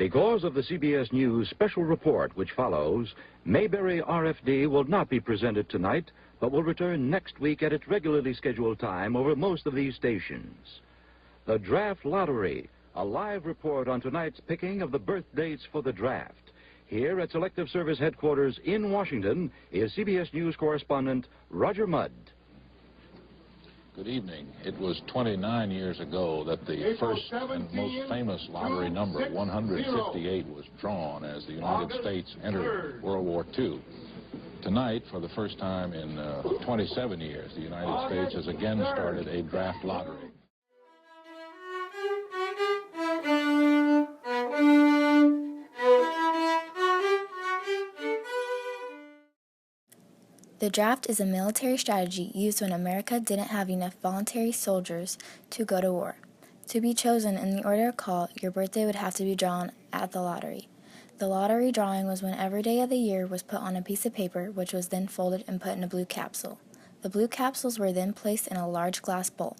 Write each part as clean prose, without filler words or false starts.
Because of the CBS News special report which follows, Mayberry RFD will not be presented tonight, but will return next week at its regularly scheduled time over most of these stations. The Draft Lottery, a live report on tonight's picking of the birth dates for the draft. Here at Selective Service Headquarters in Washington is CBS News correspondent Roger Mudd. Good evening. It was 29 years ago that the first and most famous lottery number, 158, was drawn as the United States entered World War II. Tonight, for the first time in 27 years, the United States has again started a draft lottery. The draft is a military strategy used when America didn't have enough voluntary soldiers to go to war. To be chosen in the order of call, your birthday would have to be drawn at the lottery. The lottery drawing was when every day of the year was put on a piece of paper, which was then folded and put in a blue capsule. The blue capsules were then placed in a large glass bowl.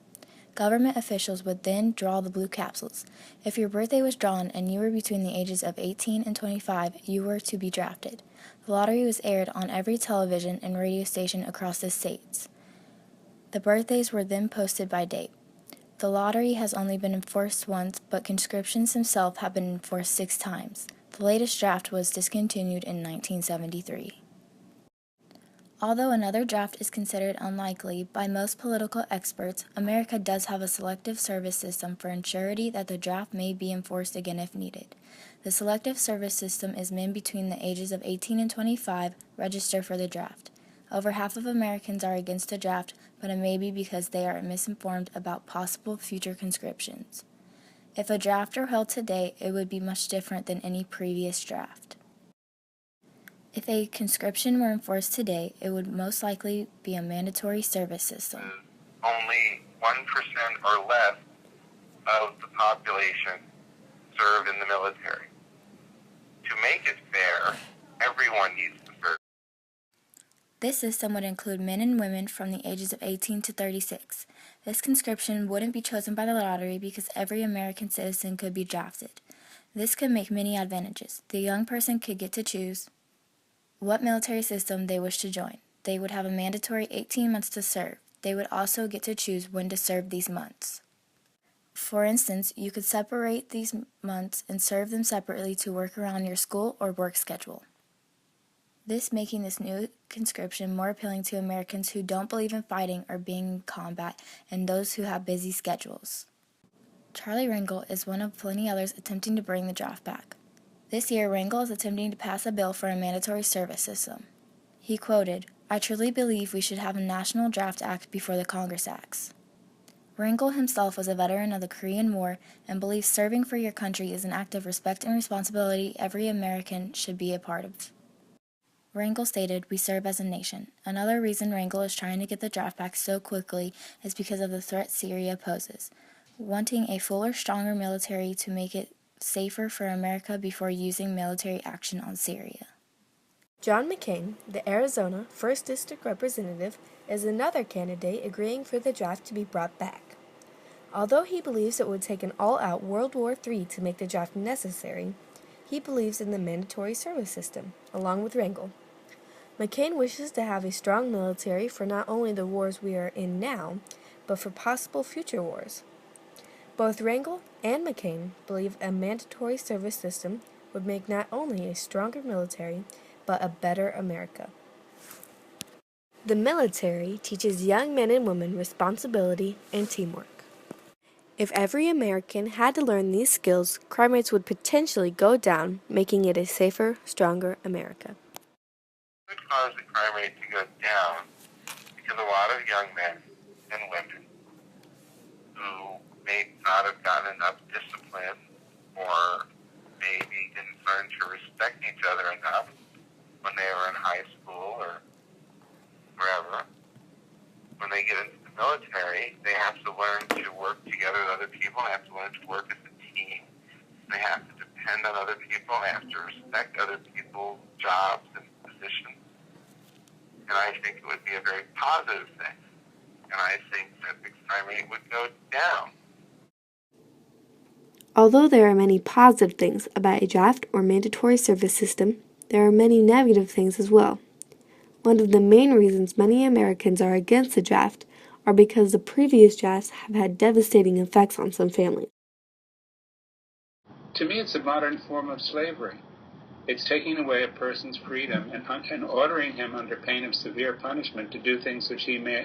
Government officials would then draw the blue capsules. If your birthday was drawn and you were between the ages of 18 and 25, you were to be drafted. The lottery was aired on every television and radio station across the states. The birthdays were then posted by date. The lottery has only been enforced once, but conscriptions themselves have been enforced 6 times. The latest draft was discontinued in 1973. Although another draft is considered unlikely by most political experts, America does have a selective service system for ensuring that the draft may be enforced again if needed. The selective service system is men between the ages of 18 and 25 register for the draft. Over half of Americans are against the draft, but it may be because they are misinformed about possible future conscriptions. If a draft were held today, it would be much different than any previous draft. If a conscription were enforced today, it would most likely be a mandatory service system. Only 1% or less of the population serve in the military. To make it fair, everyone needs to serve. This system would include men and women from the ages of 18 to 36. This conscription wouldn't be chosen by the lottery because every American citizen could be drafted. This could make many advantages. The young person could get to choose what military system they wish to join. They would have a mandatory 18 months to serve. They would also get to choose when to serve these months. For instance, you could separate these months and serve them separately to work around your school or work schedule. This making this new conscription more appealing to Americans who don't believe in fighting or being in combat and those who have busy schedules. Charlie Rangel is one of plenty others attempting to bring the draft back. This year, Rangel is attempting to pass a bill for a mandatory service system. He quoted, "I truly believe we should have a National Draft Act before the Congress acts." Rangel himself was a veteran of the Korean War and believes serving for your country is an act of respect and responsibility every American should be a part of. Rangel stated, "We serve as a nation." Another reason Rangel is trying to get the draft back so quickly is because of the threat Syria poses, wanting a fuller, stronger military to make it safer for America before using military action on Syria. John McCain, the Arizona 1st District Representative, is another candidate agreeing for the draft to be brought back. Although he believes it would take an all-out World War III to make the draft necessary, he believes in the mandatory service system, along with Rangel. McCain wishes to have a strong military for not only the wars we are in now, but for possible future wars. Both Rangel and McCain believe a mandatory service system would make not only a stronger military, but a better America. The military teaches young men and women responsibility and teamwork. If every American had to learn these skills, crime rates would potentially go down, making it a safer, stronger America. It could cause the crime rate to go down because a lot of young men and women who may not have gotten enough discipline or maybe didn't learn to respect each other enough when they were in high school or wherever. When they get into the military, they have to learn to work together with other people. They have to learn to work as a team. They have to depend on other people. They have to respect other people's jobs and positions. And I think it would be a very positive thing. And I think that the crime rate would go down. Although there are many positive things about a draft or mandatory service system, there are many negative things as well. One of the main reasons many Americans are against the draft are because the previous drafts have had devastating effects on some families. To me, it's a modern form of slavery. It's taking away a person's freedom and ordering him under pain of severe punishment to do things which he may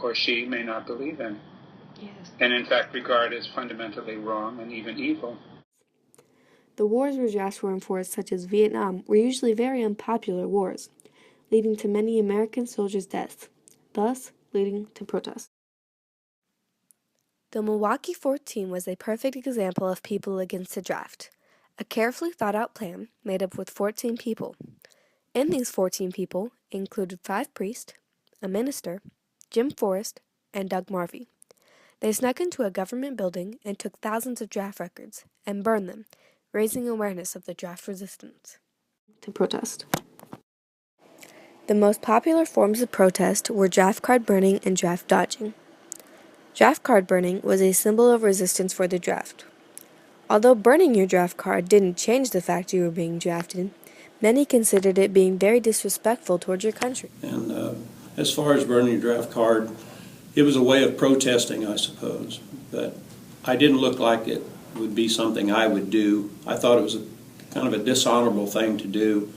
or she may not believe in. Yes. And in fact regard as fundamentally wrong and even evil. The wars where drafts were enforced, such as Vietnam, were usually very unpopular wars, leading to many American soldiers' deaths, thus leading to protests. The Milwaukee 14 was a perfect example of people against the draft, a carefully thought-out plan made up with 14 people. In these 14 people included 5 priests, a minister, Jim Forrest, and Doug Marvey. They snuck into a government building and took thousands of draft records and burned them, raising awareness of the draft resistance. To protest. The most popular forms of protest were draft card burning and draft dodging. Draft card burning was a symbol of resistance for the draft. Although burning your draft card didn't change the fact you were being drafted, many considered it being very disrespectful towards your country. And as far as burning your draft card, it was a way of protesting, I suppose. But I didn't look like it would be something I would do. I thought it was kind of a dishonorable thing to do,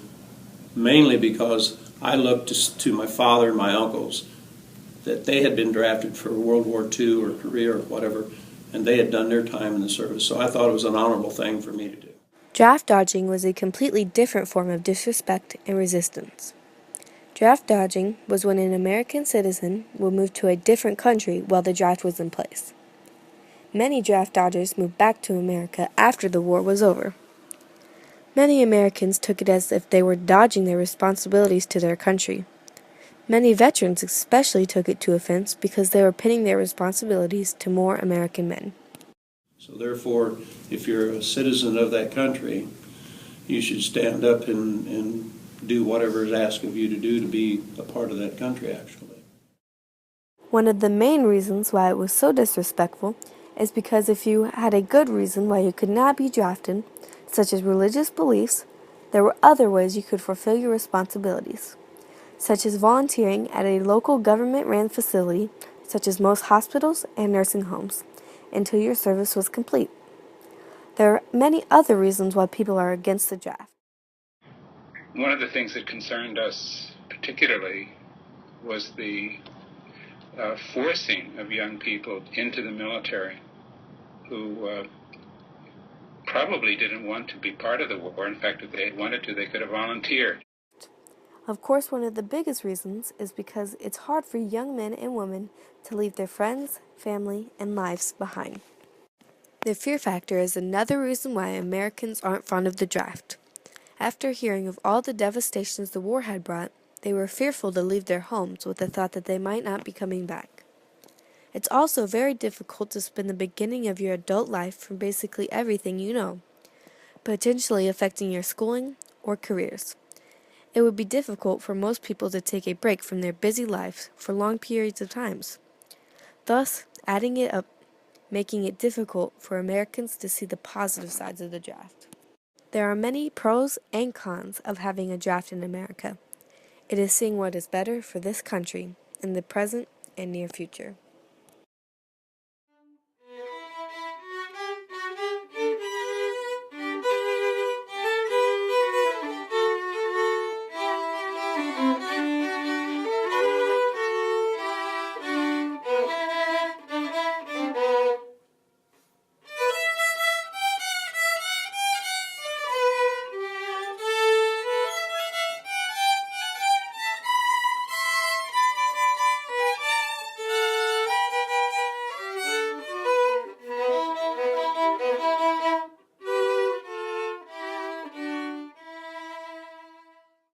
mainly because I looked to my father and my uncles, that they had been drafted for World War II or Korea or whatever, and they had done their time in the service. So I thought it was an honorable thing for me to do. Draft dodging was a completely different form of disrespect and resistance. Draft dodging was when an American citizen would move to a different country while the draft was in place. Many draft dodgers moved back to America after the war was over. Many Americans took it as if they were dodging their responsibilities to their country. Many veterans especially took it to offense because they were pinning their responsibilities to more American men. So therefore, if you're a citizen of that country, you should stand up and do whatever is asked of you to do to be a part of that country, actually. One of the main reasons why it was so disrespectful is because if you had a good reason why you could not be drafted, such as religious beliefs, there were other ways you could fulfill your responsibilities, such as volunteering at a local government-ran facility, such as most hospitals and nursing homes, until your service was complete. There are many other reasons why people are against the draft. One of the things that concerned us particularly was the forcing of young people into the military who probably didn't want to be part of the war. In fact, if they had wanted to, they could have volunteered. Of course, one of the biggest reasons is because it's hard for young men and women to leave their friends, family, and lives behind. The fear factor is another reason why Americans aren't fond of the draft. After hearing of all the devastations the war had brought, they were fearful to leave their homes with the thought that they might not be coming back. It's also very difficult to spend the beginning of your adult life from basically everything you know, potentially affecting your schooling or careers. It would be difficult for most people to take a break from their busy lives for long periods of times, thus adding it up, making it difficult for Americans to see the positive sides of the draft. There are many pros and cons of having a draft in America. It is seeing what is better for this country in the present and near future.